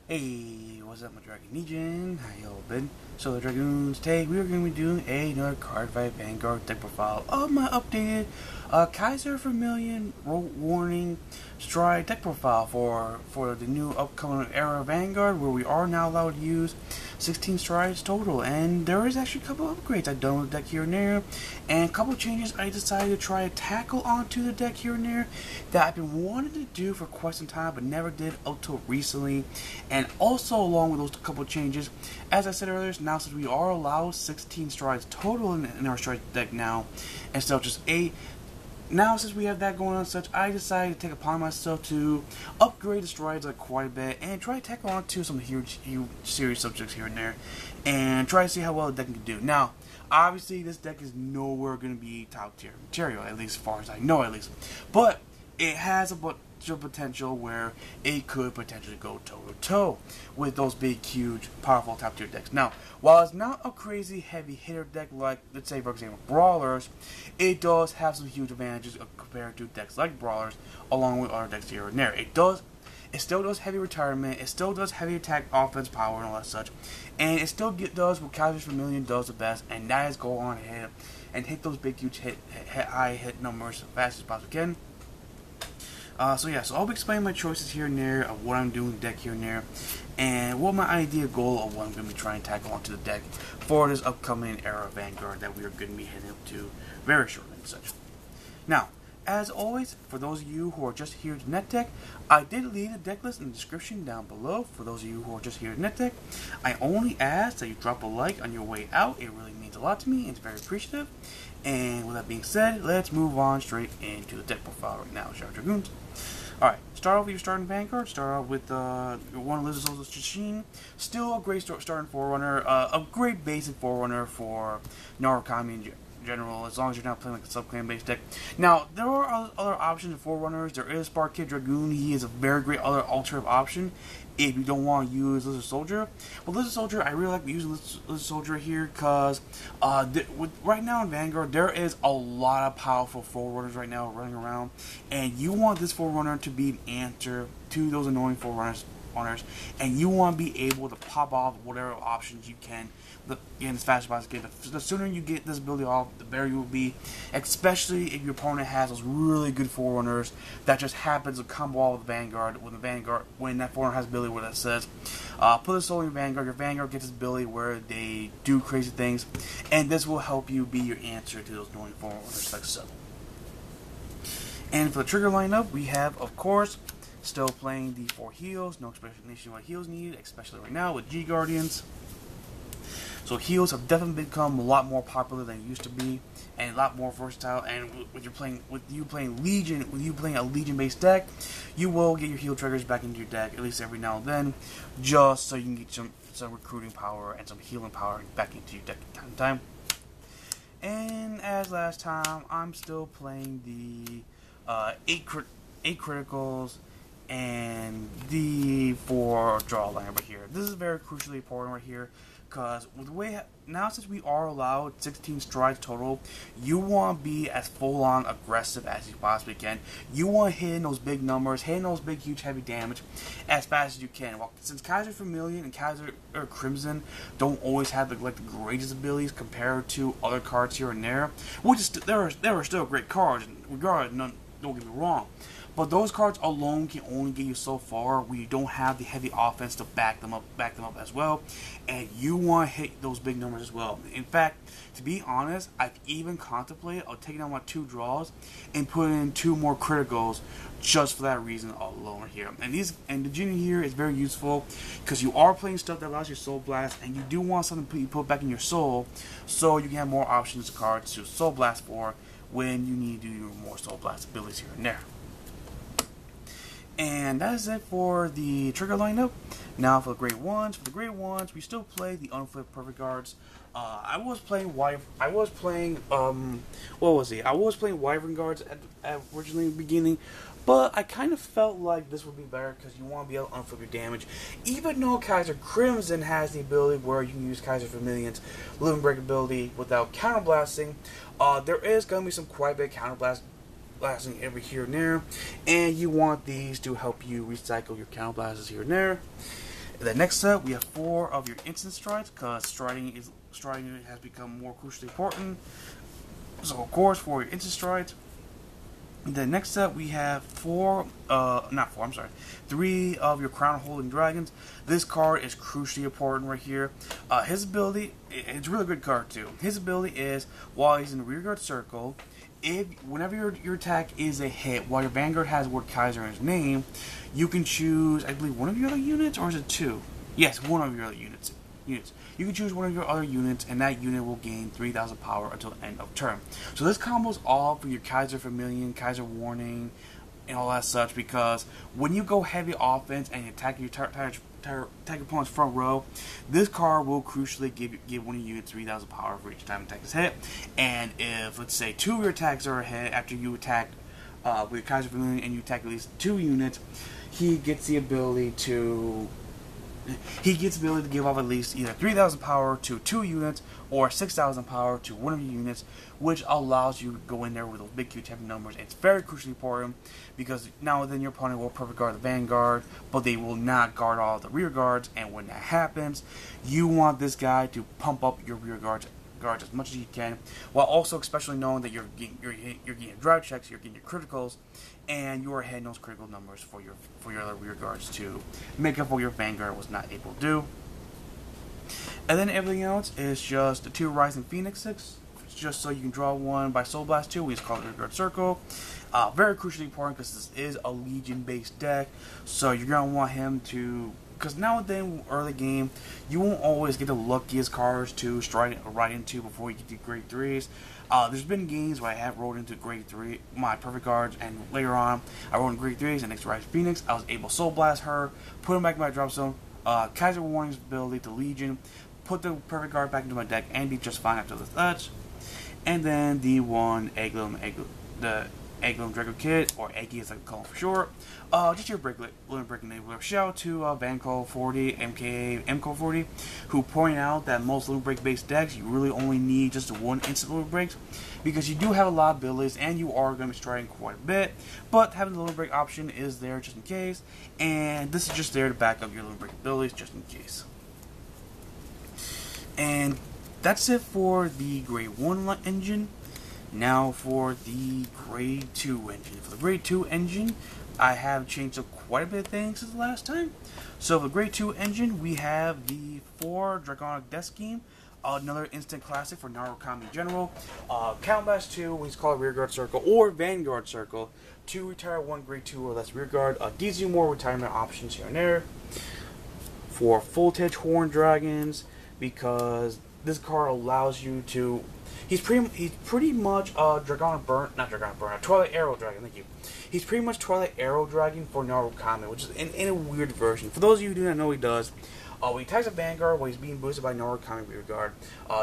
Hey, what's up, my Dragon Legion? How y'all been? So, the Dragoons, today we are going to be doing another CardFight Vanguard deck profile of my updated Kaiser Vermillion Warning Stride deck profile for the new upcoming era Vanguard, where we are now allowed to use 16 strides total. And there is actually a couple upgrades I've done with the deck here and there, and a couple changes I decided to try to tackle onto the deck here and there that I've been wanting to do for quite some time, but never did until recently. And also, along with those couple changes, as I said earlier, now since we are allowed 16 strides total in our stride deck now, instead of just 8, now since we have that going on and such, I decided to take upon myself to upgrade the strides like quite a bit and try to tackle on to some huge serious subjects here and there, and try to see how well the deck can do. Now, obviously, this deck is nowhere going to be top tier material, at least as far as I know, at least, but it has a potential where it could potentially go toe-to-toe with those big, huge, powerful top-tier decks. Now, while it's not a crazy heavy hitter deck like, let's say, for example, Brawlers, it does have some huge advantages compared to decks like Brawlers, along with other decks here and there. It still does heavy retirement, it still does heavy attack, offense, power, and all that such, and it still does what Kaiser Vermillion does the best, and that is go on ahead and hit those big, huge high hit numbers as fast as possible can. So I'll be explaining my choices here and there of what I'm doing with the deck here and there, and what my ideal goal of what I'm going to be trying to tackle onto the deck for this upcoming era Vanguard that we are going to be heading up to very shortly and such. Now, as always, for those of you who are just here to NetDeck, I did leave the deck list in the description down below. For those of you who are just here to NetDeck, I only ask that you drop a like on your way out. It really means a lot to me, and it's very appreciative. And with that being said, let's move on straight into the deck profile right now, shall we, Dragoons? Alright, start off with your starting Vanguard. Start off with one of Lizard Souls' Saishin. Still a great starting Forerunner. A great basic Forerunner for Narukami in general, as long as you're not playing like a sub-clan based deck. Now, there are other options of Forerunners. There is Sparkid Dragoon. He is a very great other alternative option if you don't want to use Lizard Soldier. But Lizard Soldier, I really like using Lizard Soldier here because right now in Vanguard, there is a lot of powerful Forerunners right now running around, and you want this Forerunner to be an answer to those annoying Forerunners, and you want to be able to pop off whatever options you can as fast as possible. The sooner you get this ability off, the better you will be, especially if your opponent has those really good Forerunners that just happens to combo all with Vanguard. When that Forerunner has ability where that says, put a soul in your Vanguard, gets this ability where they do crazy things, and this will help you be your answer to those annoying Forerunners like so. And for the trigger lineup, we have, of course, still playing the 4 heals. No explanation why heals needed, especially right now with G Guardians. So heals have definitely become a lot more popular than it used to be, and a lot more versatile. And with you playing a Legion-based deck, you will get your heal triggers back into your deck at least every now and then, just so you can get some recruiting power and some healing power back into your deck from time to time. And as last time, I'm still playing the 8 criticals and the 4 draw line right here. This is very crucially important right here, because with the way now, since we are allowed 16 strides total, you want to be as full-on aggressive as you possibly can. You want to hit those big numbers, hitting those big, huge, heavy damage as fast as you can. Well, since Kaiser Vermillion and Kaiser Crimson don't always have the greatest abilities compared to other cards here and there, which is there are still great cards, regardless. Don't get me wrong. But those cards alone can only get you so far where you don't have the heavy offense to back them up as well. And you want to hit those big numbers as well. In fact, to be honest, I've even contemplated taking out my 2 draws and putting in 2 more criticals just for that reason alone here. And the genie here is very useful because you are playing stuff that allows you Soul Blast, and you do want something you put back in your soul, so you can have more options of cards to Soul Blast for when you need to do more Soul Blast abilities here and there. And that is it for the trigger lineup. Now for the grade 1s, we still play the unflipped perfect guards. I was playing Wyvern guards at originally in the beginning, but I kind of felt like this would be better because you want to be able to unflip your damage. Even though Kaiser Crimson has the ability where you can use Kaiser Vermillion's Living Break ability without counterblasting, there is going to be some quite a bit of counterblasting every here and there, and you want these to help you recycle your counterblasters here and there. And then next up, we have 4 of your instant strides, because striding has become more crucially important. So of course, 4 of your instant strides. Then next up, we have 3 of your Crownholder Dragons. This card is crucially important right here. His ability, it's a really good card too. His ability is, while he's in the rearguard circle, whenever your attack is a hit, while your Vanguard has the word Kaiser in his name, you can choose, I believe, one of your other units, or is it 2? Yes, one of your other units. You can choose one of your other units, and that unit will gain 3,000 power until the end of turn. So this combos all for your Kaiser Vermillion, Kaiser Warning, and all that such, because when you go heavy offense and you attack your opponent's front row, this card will crucially give one of your units 3,000 power for each time attack is hit. And if, let's say, 2 of your attacks are a hit after you attack with your Kaiser Vermillion and you attack at least 2 units, he gets the ability to give off at least either 3,000 power to 2 units or 6,000 power to one of your units, which allows you to go in there with those big Q type numbers. It's very crucially important, because now then your opponent will perfect guard the Vanguard, but they will not guard all the rear guards, and when that happens, you want this guy to pump up your rear guards as much as you can, while also especially knowing that you're getting drive checks, you're getting your criticals, and you are hitting those critical numbers for your other rear guards to make up what your Vanguard was not able to do. And then everything else is just the 2 Rising Phoenixes, just so you can draw 1 by Soul Blast 2. We just call it Rearguard Circle. Very crucially important, because this is a Legion based deck, so you're gonna want him to, because now and then early game, you won't always get the luckiest cards to stride right into before you get to grade 3s. There's been games where I have rolled into grade 3, my perfect guards, and later on I rolled in grade 3s, and next to Rise Phoenix, I was able to Soul Blast her, put him back in my drop zone, Kaiser Warning's ability to Legion, put the perfect guard back into my deck, and be just fine after the touch. And then the one Egghelm, the Egghelm Dracokid, or Eggy as I call him for short. Just your limit break enabler. Shout out to Vanco40, MK40, who point out that most limit break based decks, you really only need just 1 instant limit breaks, because you do have a lot of abilities and you are going to be striding quite a bit, but having the limit break option is there just in case, and this is just there to back up your limit break abilities just in case. And that's it for the grade 1 engine. Now for the grade 2 engine. For the grade 2 engine, I have changed up quite a bit of things since the last time. So for the grade 2 engine, we have the 4 Dragonic Deathscythe, another instant classic for Narukami General. Count Blast 2, we call it Rearguard Circle or Vanguard Circle, to retire 1 grade 2 or less rearguard. more retirement options here and there. For Voltage Horn Dragons, because this card allows you to, he's pretty much Twilight Arrow Dragon, thank you. He's pretty much Twilight Arrow Dragon for Narukami, which is in a weird version. For those of you who do not know what he does, when he attacks a Vanguard while he's being boosted by Narukami Rearguard,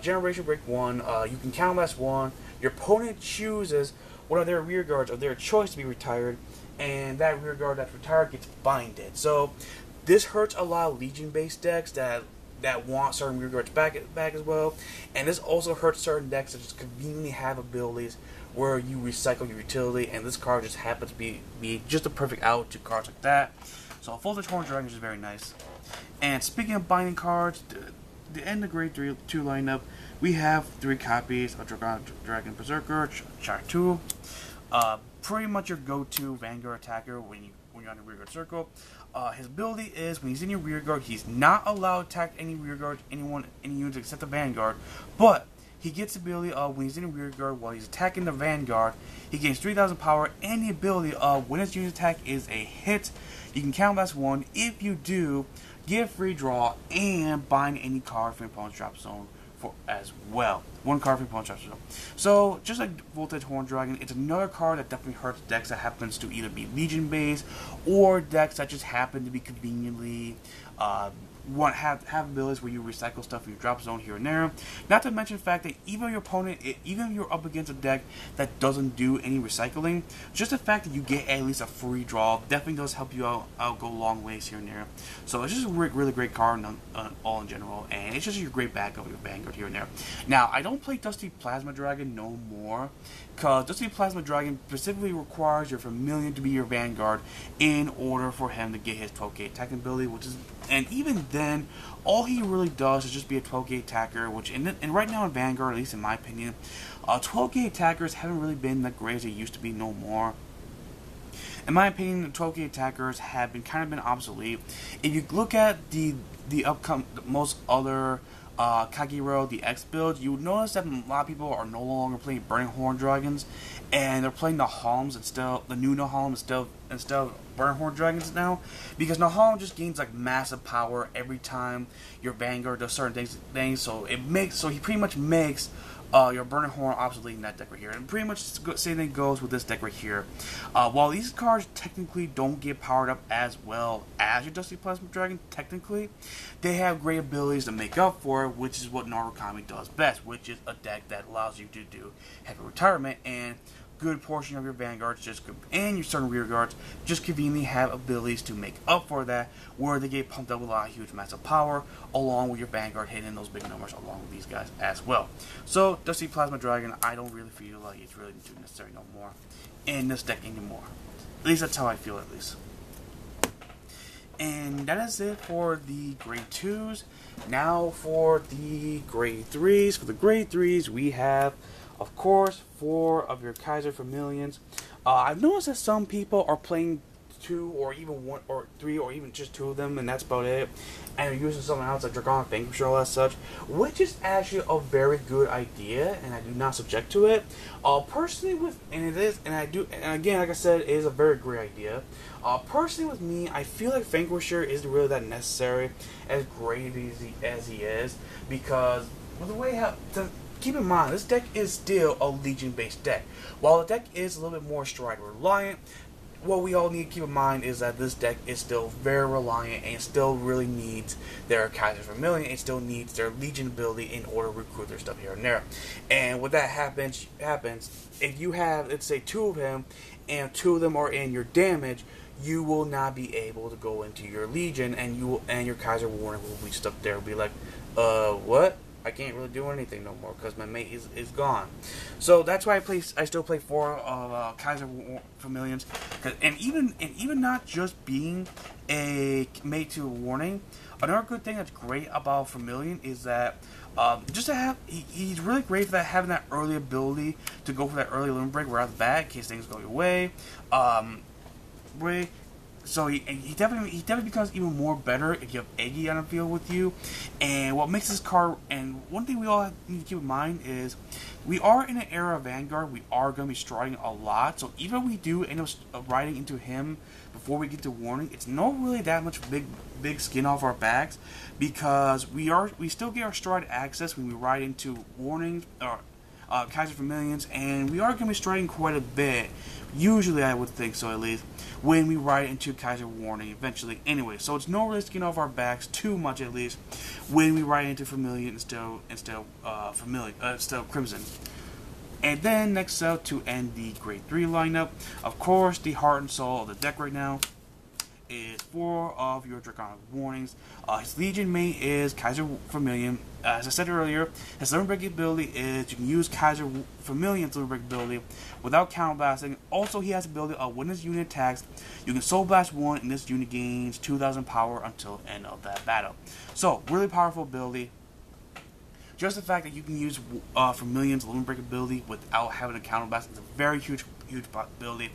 Generation Break 1, you can Count Blast 1, your opponent chooses one of their rearguards of their choice to be retired, and that rearguard that's retired gets binded. So this hurts a lot of Legion based decks that want certain rearguards back as well, and this also hurts certain decks that just conveniently have abilities where you recycle your utility, and this card just happens to be just a perfect out to cards like that. So Voltage Horn Dragon is very nice. And speaking of binding cards, the end of grade 2 lineup, we have 3 copies of Dragonic Dragon Berserker, Chatura. Pretty much your go-to Vanguard attacker when you're on the rearguard circle. His ability is, when he's in your rearguard, he's not allowed to attack any rearguard, any units except the Vanguard, but he gets the ability of, when he's in a rearguard while he's attacking the Vanguard, he gains 3,000 power, and the ability of, when his unit attack is a hit, you can Count Blast 1. If you do, get free draw and bind any card from your opponent's drop zone as well. 1 card from your opponent's drop zone. So, just like Voltage Horn Dragon, it's another card that definitely hurts decks that happens to either be Legion based or decks that just happen to be conveniently have abilities where you recycle stuff in your drop zone here and there. Not to mention the fact that even your opponent, even if you're up against a deck that doesn't do any recycling, just the fact that you get at least a free draw definitely does help you out go long ways here and there. So it's just a really great card all in general, and it's just a great backup of your Vanguard here and there. Now, I don't play Dusty Plasma Dragon no more, because Dusty Plasma Dragon specifically requires your Vermillion to be your Vanguard in order for him to get his 12k attack ability, which is, and even then, all he really does is just be a 12k attacker, which, and right now in Vanguard, at least in my opinion, 12k attackers haven't really been that great as they used to be no more. In my opinion, 12k attackers have been obsolete. If you look at most other Kagero, the X build, you would notice that a lot of people are no longer playing Burning Horn Dragons, and they're playing Nahalms instead, the new Nahalm instead of Burning Horn Dragons now, because Nahalm just gains like massive power every time your Vanguard does certain things. So he pretty much makes your Burning Horn obsolete in that deck right here, and pretty much the same thing goes with this deck right here. While these cards technically don't get powered up as well as your Dusty Plasma Dragon, technically, they have great abilities to make up for it, which is what Narukami does best, which is a deck that allows you to do heavy retirement, and good portion of your Vanguards and your certain rear guards just conveniently have abilities to make up for that, where they get pumped up with a lot of huge amounts of power, along with your Vanguard hitting those big numbers along with these guys as well. So Dusty Plasma Dragon, I don't really feel like it's really too necessary no more in this deck anymore. At least that's how I feel, at least. And that is it for the grade 2s. Now for the grade 3s. For the grade 3s, we have, of course, 4 of your Kaiser Vermillions. I've noticed that some people are playing 2 or even 1 or 3 or even just 2 of them, and that's about it. And they're using something else like Dragonic Vanguard as such, which is actually a very good idea, and I do not subject to it. Personally, and again, like I said, it is a very great idea. Personally, with me, I feel like Vanquisher isn't really that necessary, as great as he is, because with the way keep in mind, this deck is still a Legion-based deck. While the deck is a little bit more stride reliant, what we all need to keep in mind is that this deck is still very reliant and still really needs their Kaiser Vermillion. It still needs their Legion ability in order to recruit their stuff here and there. And what that happens, if you have, let's say, 2 of him, and 2 of them are in your damage, you will not be able to go into your Legion, and your Kaiser Warning will be stuck there. Will be like, what? I can't really do anything no more because my mate is gone. So that's why I still play 4 of Kaiser Vermillions, and even not just being a mate to a warning. Another good thing that's great about Vermillion is that just to have he's really great for that, having that early ability to go for that early limit break right off the bat in case things go your way. So he definitely becomes even more better if you have Eggy on the field with you. And what makes this card, and one thing we all need to keep in mind is, we are in an era of Vanguard. We are going to be striding a lot. So even if we do end up riding into him before we get to warning, it's not really that much big skin off our backs, because we still get our stride access when we ride into warnings or Kaiser Vermillions, and we are going to be striding quite a bit. Usually, I would think so, at least, when we ride into Kaiser Warning eventually anyway. So it's no really skin off our backs too much, at least, when we ride into Vermillion instead of Crimson. And then next out to end the grade 3 lineup, of course, the heart and soul of the deck right now is 4 of your Draconic Warnings. His Legion mate is Kaiser Vermillion. As I said earlier, his limit break ability is you can use Kaiser Vermillion's limit break ability without counterblasting. Also, he has the ability of when this unit attacks, you can Soul Blast 1 and this unit gains 2,000 power until the end of that battle. So, really powerful ability. Just the fact that you can use Vermillion's limit break ability without having a counterblast is a very huge ability,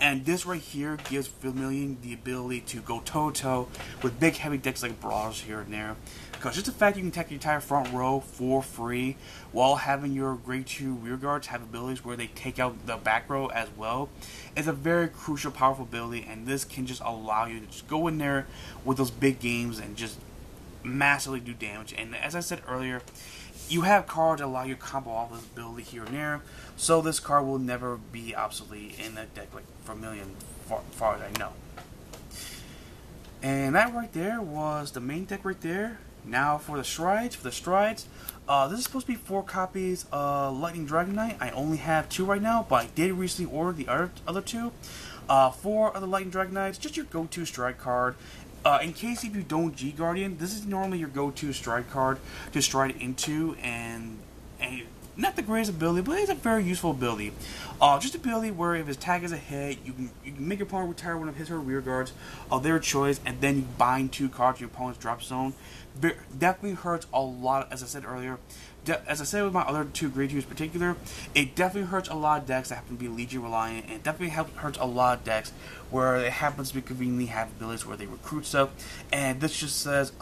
and this right here gives Vermillion the ability to go toe-to-toe with big heavy decks like Brawlers here and there, because just the fact you can attack your entire front row for free while having your grade 2 rear guards have abilities where they take out the back row as well is a very crucial, powerful ability, and this can just allow you to just go in there with those big games and just massively do damage. And as I said earlier, you have cards that allow you to combo all this ability here and there, so this card will never be obsolete in a deck like Vermillion, far as I know. And that right there was the main deck right there. Now for the strides. This is supposed to be 4 copies of Lightning Dragon Knight. I only have 2 right now, but I did recently order the other 2. 4 of the Lightning Dragon Knights, just your go-to stride card. In case if you don't G-Guardian, this is normally your go-to stride card to stride into, and not the greatest ability, but it's a very useful ability. Just an ability where if his tag is a hit, you can make your opponent retire one of his or her rear guards of their choice, and then you bind 2 cards to your opponent's drop zone. Definitely hurts a lot, as I said earlier. As I said with my other 2 grade 2s in particular, it definitely hurts a lot of decks that happen to be Legion reliant, and it definitely hurts a lot of decks where it happens to be conveniently have abilities where they recruit stuff, and this just says,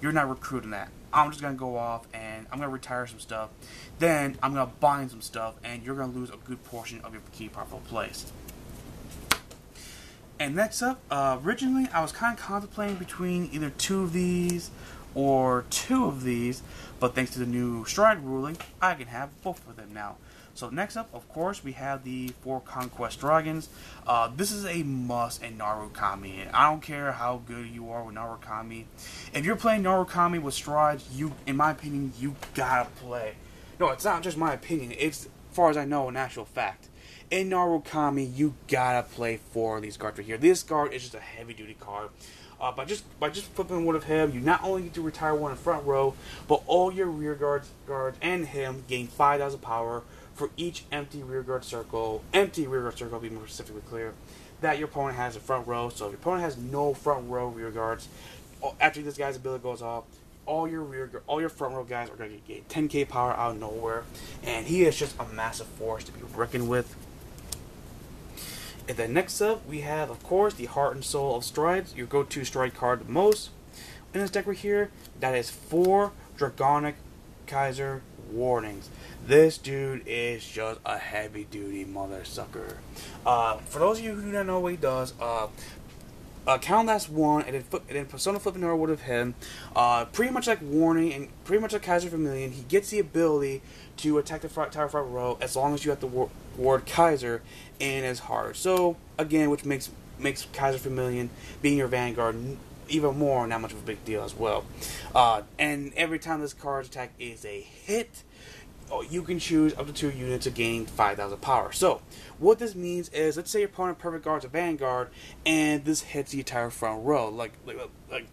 you're not recruiting that. I'm just going to go off and I'm going to retire some stuff, then I'm going to bind some stuff, and you're going to lose a good portion of your key powerful plays. And next up, originally I was kind of contemplating between either 2 of these or 2 of these, but thanks to the new stride ruling, I can have both of them now. So next up, of course, we have the 4 Conquest Dragons. This is a must in Narukami, and I don't care how good you are with Narukami. If you're playing Narukami with strides, in my opinion, you gotta play. No, it's not just my opinion, it's, as far as I know, an actual fact. In Narukami, you gotta play 4 of these cards right here. This card is just a heavy-duty card. By just flipping one of him, you not only get to retire one in front row, but all your rear guards and him gain 5,000 power for each empty rear guard circle, to be more specifically clear, that your opponent has in front row. So if your opponent has no front row rear guards, after this guy's ability goes off, all your front row guys are going to get 10k power out of nowhere, and he is just a massive force to be reckoned with. And then next up, we have, of course, the Heart and Soul of Strides, your go-to stride card the most in this deck right here. That is 4 Dragonic Kaiser warnings. This dude is just a heavy-duty mother sucker. For those of you who do not know what he does, Count Last 1, and then Persona Flipping Her would have him. Pretty much like Warning, and pretty much like Kaiser Vermillion, he gets the ability to attack the tower front row as long as you have to ward Kaiser in his heart. So, again, which makes Kaiser Vermillion being your Vanguard even more not much of a big deal as well. And every time this card's attack is a hit, you can choose up to 2 units to gain 5,000 power. So, what this means is, let's say your opponent perfect guards a Vanguard, and this hits the entire front row, like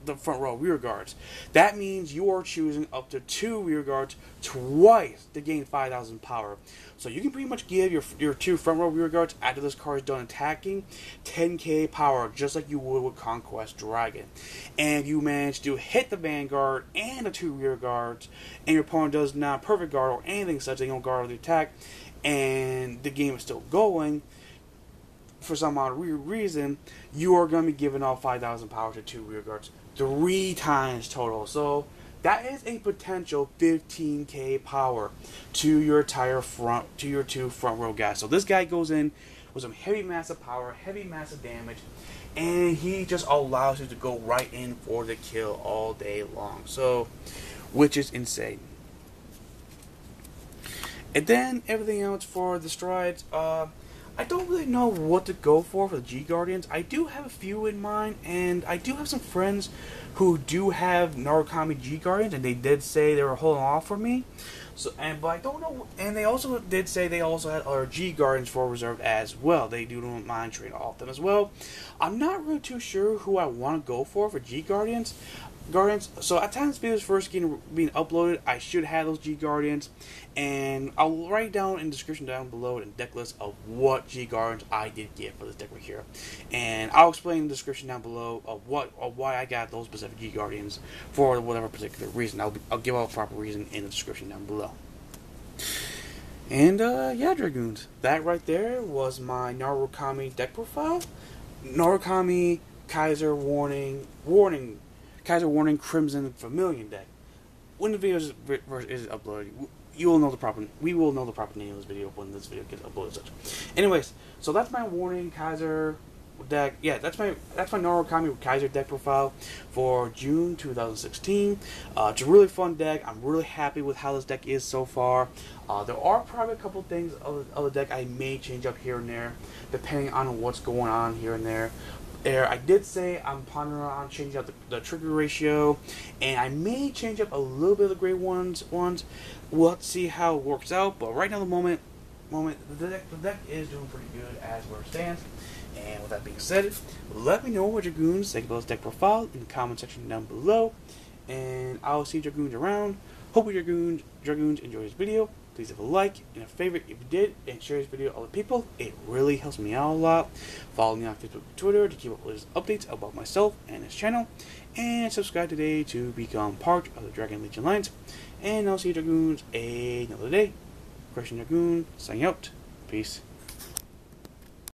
the front row rear guards. That means you are choosing up to 2 rear guards twice to gain 5,000 power. So you can pretty much give your 2 front row rear guards, after this card is done attacking, 10k power, just like you would with Conquest Dragon. And if you manage to hit the Vanguard and the 2 rear guards, and your opponent does not perfect guard or anything such, they don't guard the attack, and the game is still going, for some odd reason, you are going to be giving off 5,000 power to 2 rear guards 3 times total. So that is a potential 15k power to your entire to your 2 front row guys. So this guy goes in with some heavy massive power, heavy massive damage, and he just allows you to go right in for the kill all day long. So, which is insane. And then everything else for the strides, I don't really know what to go for the G-Guardians. I do have a few in mind, and I do have some friends who do have Narukami G-Guardians, and they did say they were holding off for me. So, but I don't know, and they also did say they also had other G-Guardians for reserve as well. They do not mind trading all of them as well. I'm not really too sure who I want to go for G-Guardians. So at times videos first being uploaded, I should have those G-Guardians, and I'll write down in the description down below in deck list of what G-Guardians I did get for this deck right here, and I'll explain in the description down below of why I got those specific G-Guardians for whatever particular reason. I'll give out a proper reason in the description down below. And yeah, Dragoons, that right there was my Narukami deck profile. Narukami Kaiser Warning Crimson Vermillion deck. When the video is uploaded, we will know the proper name of this video when this video gets uploaded. Such. Anyways, so that's my Warning Kaiser deck. Yeah, that's my Narukami Kaiser deck profile for June 2016. It's a really fun deck. I'm really happy with how this deck is so far. There are probably a couple things of the deck I may change up here and there, depending on what's going on here and there. there. I did say I'm pondering on changing out the trigger ratio, and I may change up a little bit of the gray ones. We'll have to see how it works out, but right now, the deck is doing pretty good as where it stands. And with that being said, let me know what Dragoons think about this deck profile in the comment section down below. And I'll see Dragoons around. Hope your Dragoons enjoy this video. Please leave a like and a favorite if you did, and share this video with other people. It really helps me out a lot. Follow me on Facebook and Twitter to keep up with updates about myself and this channel. And subscribe today to become part of the Dragon Legion Alliance. And I'll see you Dragoons another day. Christian Dragoon, signing out. Peace.